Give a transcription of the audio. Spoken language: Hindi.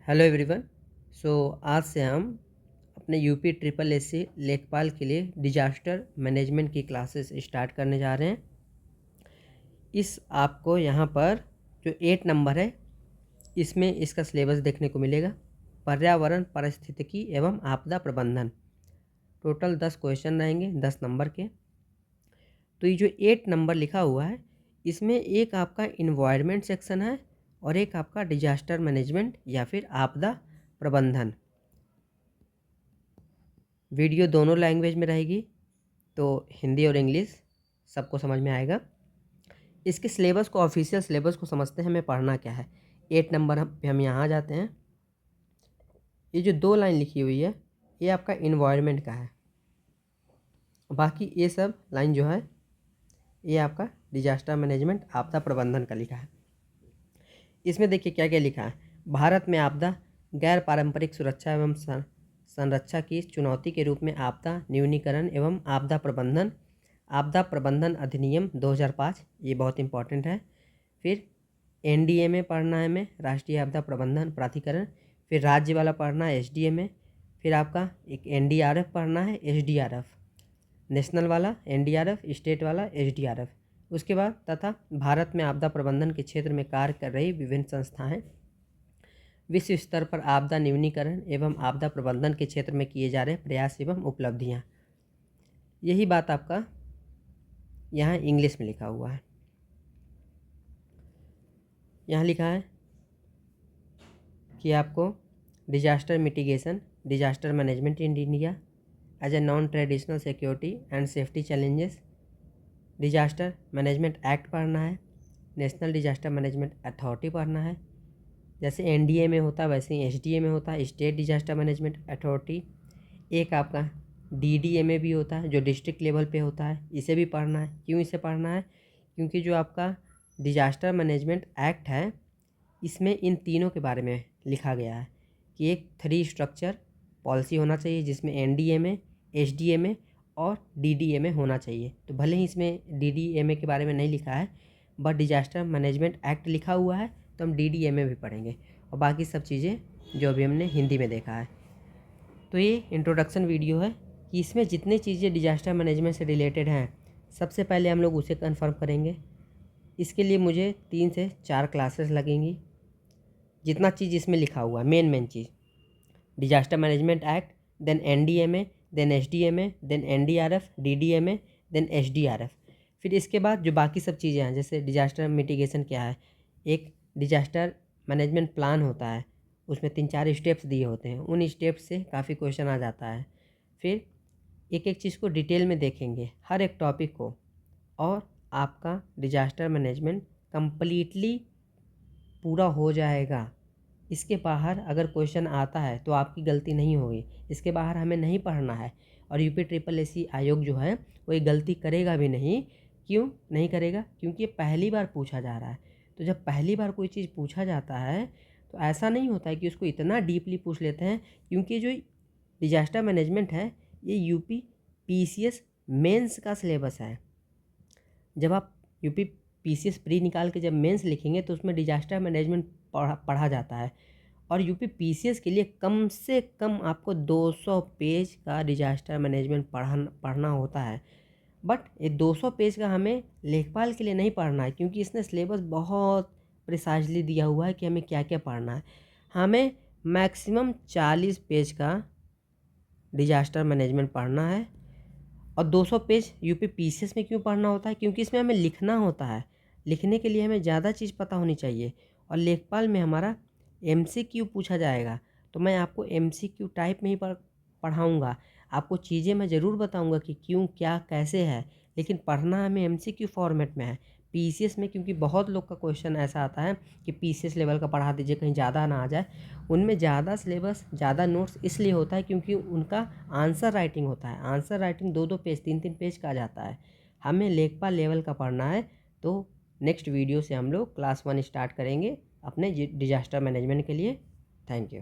Hello everyone. आज से हम अपने यूपी ट्रिपल एससी लेखपाल के लिए डिजास्टर मैनेजमेंट की क्लासेस स्टार्ट करने जा रहे हैं। इस आपको यहाँ पर जो 8 नंबर है इसमें इसका सिलेबस देखने को मिलेगा। पर्यावरण पारिस्थितिकी एवं आपदा प्रबंधन, टोटल 10 क्वेश्चन रहेंगे 10 नंबर के। तो ये जो 8 नंबर लिखा हुआ है इसमें एक आपका इन्वायरमेंट सेक्शन है और एक आपका डिजास्टर मैनेजमेंट या फिर आपदा प्रबंधन। वीडियो दोनों लैंग्वेज में रहेगी, तो हिंदी और इंग्लिश सबको समझ में आएगा। इसके सिलेबस को, ऑफिशियल सिलेबस को समझते हैं हमें पढ़ना क्या है। 8 नंबर पे हम यहाँ जाते हैं। ये जो 2 लाइन लिखी हुई है ये आपका इन्वायरमेंट का है, बाकी ये सब लाइन जो है ये आपका डिजास्टर मैनेजमेंट आपदा प्रबंधन का लिखा है। इसमें देखिए क्या क्या लिखा है। भारत में आपदा गैर पारंपरिक सुरक्षा एवं संरक्षा की चुनौती के रूप में आपदा न्यूनीकरण एवं आपदा प्रबंधन अधिनियम 2005, ये बहुत इंपॉर्टेंट है। फिर एनडीए में पढ़ना है हमें, राष्ट्रीय आपदा प्रबंधन प्राधिकरण। फिर राज्य वाला पढ़ना है एसडीए में। फिर आपका एक एनडीआरएफ पढ़ना है, एसडीआरएफ नेशनल वाला, एनडीआरएफ स्टेट वाला, एसडीआरएफ। उसके बाद तथा भारत में आपदा प्रबंधन के क्षेत्र में कार्य कर रही विभिन्न संस्थाएं, विश्व स्तर पर आपदा न्यूनीकरण एवं आपदा प्रबंधन के क्षेत्र में किए जा रहे प्रयास एवं उपलब्धियां। यही बात आपका यहाँ इंग्लिश में लिखा हुआ है। यहाँ लिखा है कि आपको disaster mitigation, disaster management in India as a non traditional security and safety challenges, disaster management act पढ़ना है, नेशनल डिजास्टर मैनेजमेंट अथॉरिटी पढ़ना है। जैसे एनडीए में होता है वैसे ही एसडीए में होता है, स्टेट डिजास्टर मैनेजमेंट अथॉरिटी। एक आपका डीडीए में भी होता है जो डिस्ट्रिक्ट लेवल पे होता है, इसे भी पढ़ना है। क्यों इसे पढ़ना है? क्योंकि जो आपका डिजास्टर मैनेजमेंट एक्ट है इसमें इन तीनों के बारे में लिखा गया है कि एक 3 स्ट्रक्चर पॉलिसी होना चाहिए जिसमें एनडीए में, एसडीए में और डीडीए में होना चाहिए। तो भले ही इसमें डीडीए के बारे में नहीं लिखा है बट डिजास्टर मैनेजमेंट एक्ट लिखा हुआ है, तो हम डीडीए में भी पढ़ेंगे और बाकी सब चीज़ें जो अभी हमने हिंदी में देखा है। तो ये इंट्रोडक्शन वीडियो है कि इसमें जितनी चीज़ें डिजास्टर मैनेजमेंट से रिलेटेड हैं सबसे पहले हम लोग उसे कन्फर्म करेंगे। इसके लिए मुझे 3 से 4 क्लासेस लगेंगी। जितना चीज़ इसमें लिखा हुआ है मेन चीज़, disaster management act, then NDA में, देन एसडीए में, देन एनडीआरएफ, डीडीए में, देन एसडीआरएफ। फिर इसके बाद जो बाकी सब चीज़ें हैं जैसे डिजास्टर मिटिगेशन क्या है, एक डिजास्टर मैनेजमेंट प्लान होता है, उसमें 3-4 स्टेप्स दिए होते हैं, उन स्टेप्स से काफ़ी क्वेश्चन आ जाता है। फिर एक एक चीज़ को डिटेल में देखेंगे हर एक टॉपिक को, और आपका डिजास्टर मैनेजमेंट कंप्लीटली पूरा हो जाएगा। इसके बाहर अगर क्वेश्चन आता है तो आपकी गलती नहीं होगी, इसके बाहर हमें नहीं पढ़ना है। और यूपी ट्रिपल एससी आयोग जो है वो ये गलती करेगा भी नहीं। क्यों नहीं करेगा? क्योंकि ये पहली बार पूछा जा रहा है। तो जब पहली बार कोई चीज़ पूछा जाता है तो ऐसा नहीं होता है कि उसको इतना डीपली पूछ लेते हैं, क्योंकि जो डिजास्टर मैनेजमेंट है ये यूपी पीसीएस मेंस का सिलेबस है। जब आप यूपी पीसीएस प्री निकाल के जब मेंस लिखेंगे तो उसमें डिजास्टर मैनेजमेंट पढ़ा जाता है। और यूपी पीसीएस के लिए कम से कम आपको 200 पेज का डिजास्टर मैनेजमेंट पढ़ना होता है। बट ये 200 पेज का हमें लेखपाल के लिए नहीं पढ़ना है, क्योंकि इसने सिलेबस बहुत प्रिसाइजली दिया हुआ है कि हमें क्या क्या पढ़ना है। हमें मैक्सिमम 40 पेज का डिजास्टर मैनेजमेंट पढ़ना है। और 200 पेज यूपी पीसीएस में क्यों पढ़ना होता है? क्योंकि इसमें हमें लिखना होता है। लिखने के लिए हमें ज़्यादा चीज़ पता होनी चाहिए। और लेखपाल में हमारा एमसीक्यू पूछा जाएगा, तो मैं आपको एमसीक्यू टाइप में ही पढ़ाऊँगा। आपको चीज़ें मैं ज़रूर बताऊँगा कि क्यों, क्या, कैसे है, लेकिन पढ़ना हमें एमसीक्यू फॉर्मेट में है। पीसीएस में क्योंकि बहुत लोग का क्वेश्चन ऐसा आता है कि पीसीएस लेवल का पढ़ा दीजिए कहीं ज़्यादा ना आ जाए। उनमें ज़्यादा सिलेबस, ज़्यादा नोट्स इसलिए होता है क्योंकि उनका आंसर राइटिंग होता है। आंसर राइटिंग 2-2 पेज, 3-3 पेज का आ जाता है। हमें लेखपाल लेवल का पढ़ना है। तो नेक्स्ट वीडियो से हम लोग क्लास 1 स्टार्ट करेंगे अपने डिजास्टर मैनेजमेंट के लिए। Thank you.